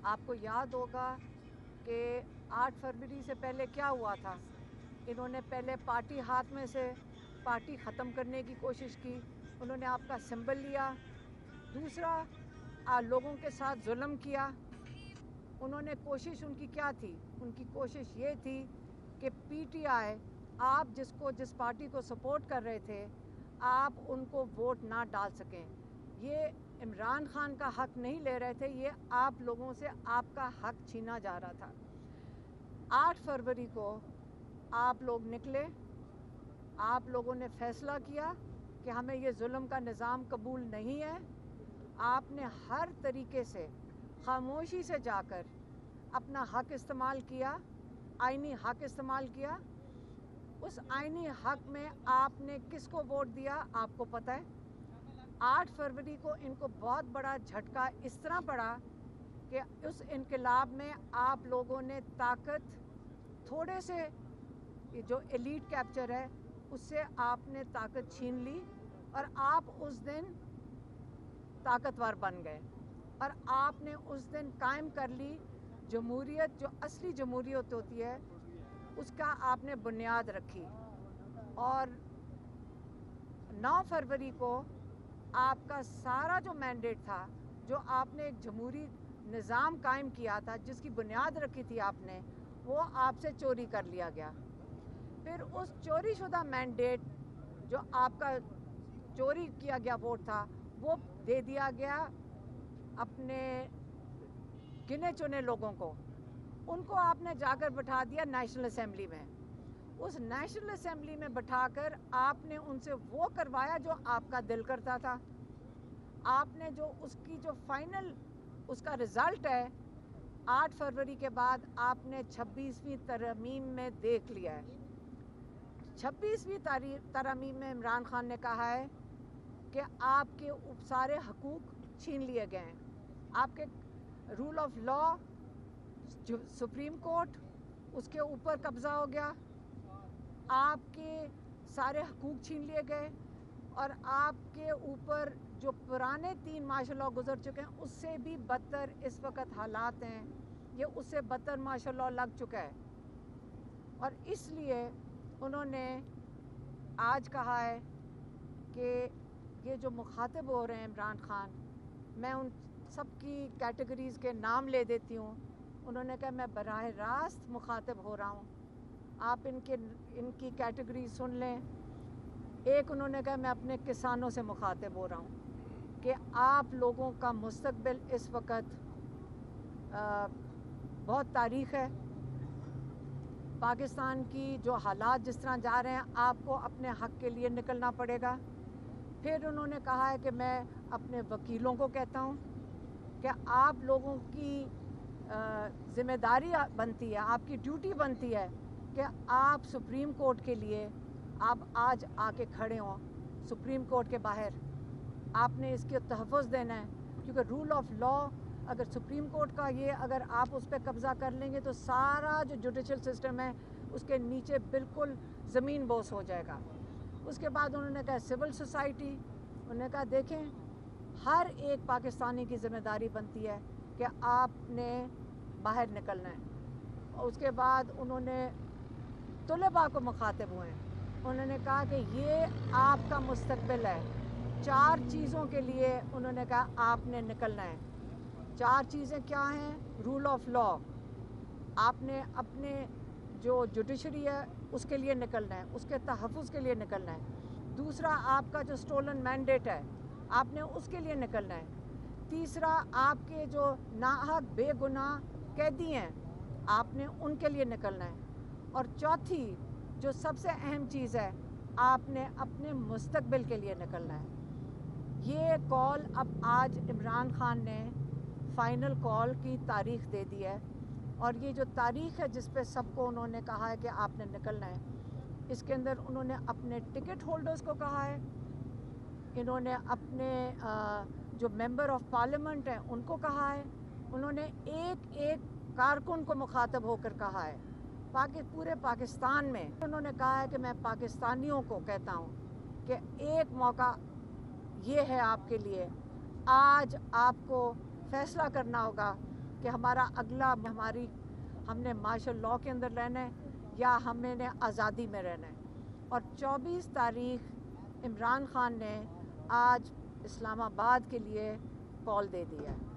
आपको याद होगा कि 8 फरवरी से पहले क्या हुआ था। इन्होंने पहले पार्टी हाथ में से पार्टी ख़त्म करने की कोशिश की, उन्होंने आपका सिंबल लिया। दूसरा लोगों के साथ जुल्म किया। उन्होंने कोशिश उनकी क्या थी? उनकी कोशिश ये थी कि पीटीआई, आप जिस पार्टी को सपोर्ट कर रहे थे, आप उनको वोट ना डाल सकें। ये इमरान खान का हक नहीं ले रहे थे, ये आप लोगों से आपका हक छीना जा रहा था। 8 फरवरी को आप लोग निकले, आप लोगों ने फैसला किया कि हमें ये जुल्म का निज़ाम कबूल नहीं है। आपने हर तरीके से खामोशी से जाकर अपना हक इस्तेमाल किया, आईनी हक इस्तेमाल किया। उस आईनी हक में आपने किसको वोट दिया आपको पता है। 8 फरवरी को इनको बहुत बड़ा झटका इस तरह पड़ा कि उस इनकलाब में आप लोगों ने ताकत, थोड़े से जो एलीट कैप्चर है उससे आपने ताकत छीन ली और आप उस दिन ताकतवर बन गए और आपने उस दिन कायम कर ली जमहूरियत, जो असली जमहूरियत होती है उसका आपने बुनियाद रखी। और 9 फरवरी को आपका सारा जो मैंडेट था, जो आपने एक जमहूरी निज़ाम कायम किया था, जिसकी बुनियाद रखी थी आपने, वो आपसे चोरी कर लिया गया। फिर उस चोरी शुदा मैंडेट, जो आपका चोरी किया गया वोट था, वो दे दिया गया अपने गिने चुने लोगों को। उनको आपने जाकर बिठा दिया नेशनल असेंबली में। उस नेशनल असेंबली में बिठाकर आपने उनसे वो करवाया जो आपका दिल करता था। आपने जो उसकी जो फाइनल उसका रिज़ल्ट है 8 फरवरी के बाद आपने 26वीं तरमीम में देख लिया है। 26वीं तरमीम में इमरान खान ने कहा है कि आपके सारे हकूक़ छीन लिए गए हैं। आपके रूल ऑफ लॉ, जो सुप्रीम कोर्ट, उसके ऊपर कब्ज़ा हो गया, आपके सारे हकूक़ छीन लिए गए और आपके ऊपर जो पुराने 3 मार्शल लॉ गुजर चुके हैं उससे भी बदतर इस वक्त हालात हैं। ये उससे बदतर मार्शल लॉ लग चुका है और इसलिए उन्होंने आज कहा है कि ये जो मुखातिब हो रहे हैं इमरान खान, मैं उन सब की कैटेगरीज़ के नाम ले देती हूँ। उन्होंने कहा मैं बराह रास्त मुखातिब हो रहा हूँ, आप इनकी कैटेगरी सुन लें। एक उन्होंने कहा मैं अपने किसानों से मुखातिब हो रहा हूँ कि आप लोगों का मुस्तकबिल इस वक्त बहुत तारीख़ है। पाकिस्तान की जो हालात जिस तरह जा रहे हैं, आपको अपने हक़ के लिए निकलना पड़ेगा। फिर उन्होंने कहा है कि मैं अपने वकीलों को कहता हूँ कि आप लोगों की ज़िम्मेदारी बनती है, आपकी ड्यूटी बनती है कि आप सुप्रीम कोर्ट के लिए आप आज आके खड़े हों सुप्रीम कोर्ट के बाहर। आपने इसके तहफ़्फ़ुज़ देना है, क्योंकि रूल ऑफ लॉ अगर सुप्रीम कोर्ट का ये अगर आप उस पर कब्ज़ा कर लेंगे तो सारा जो जुडिशल सिस्टम है उसके नीचे बिल्कुल ज़मीन बोस हो जाएगा। उसके बाद उन्होंने कहा सिविल सोसाइटी, उन्होंने कहा देखें हर एक पाकिस्तानी की ज़िम्मेदारी बनती है कि आपने बाहर निकलना है। और उसके बाद उन्होंने तलबा को मुखातिब हुए हैं, उन्होंने कहा कि ये आपका मुस्तकबिल है। 4 चीज़ों के लिए उन्होंने कहा आपने निकलना है। 4 चीज़ें क्या हैं? रूल ऑफ लॉ, आपने अपने जो जुडिशरी है उसके लिए निकलना है, उसके तहफ़्फ़ुज़ के लिए निकलना है। दूसरा, आपका जो स्टोलन मैंडेट है आपने उसके लिए निकलना है। तीसरा, आपके जो नाहक बेगुनाह कैदी हैं आपने उनके लिए निकलना है। और चौथी जो सबसे अहम चीज़ है, आपने अपने मुस्तकबिल के लिए निकलना है। ये कॉल अब आज इमरान खान ने फ़ाइनल कॉल की तारीख़ दे दी है और ये जो तारीख़ है जिस पे सबको उन्होंने कहा है कि आपने निकलना है, इसके अंदर उन्होंने अपने टिकट होल्डर्स को कहा है, इन्होंने अपने जो मेंबर ऑफ पार्लियामेंट हैं उनको कहा है, उन्होंने एक एक कारकुन को मुखातब होकर कहा है पूरे पाकिस्तान में। उन्होंने कहा है कि मैं पाकिस्तानियों को कहता हूँ कि एक मौका ये है आपके लिए, आज आपको फैसला करना होगा کہ ہمارا اگلا ہم نے مارشل لاء کے اندر رہنا ہے یا ہم نے آزادی میں رہنا ہے. اور 24 تاریخ عمران خان نے آج اسلام آباد کے لیے کال دے دیا ہے.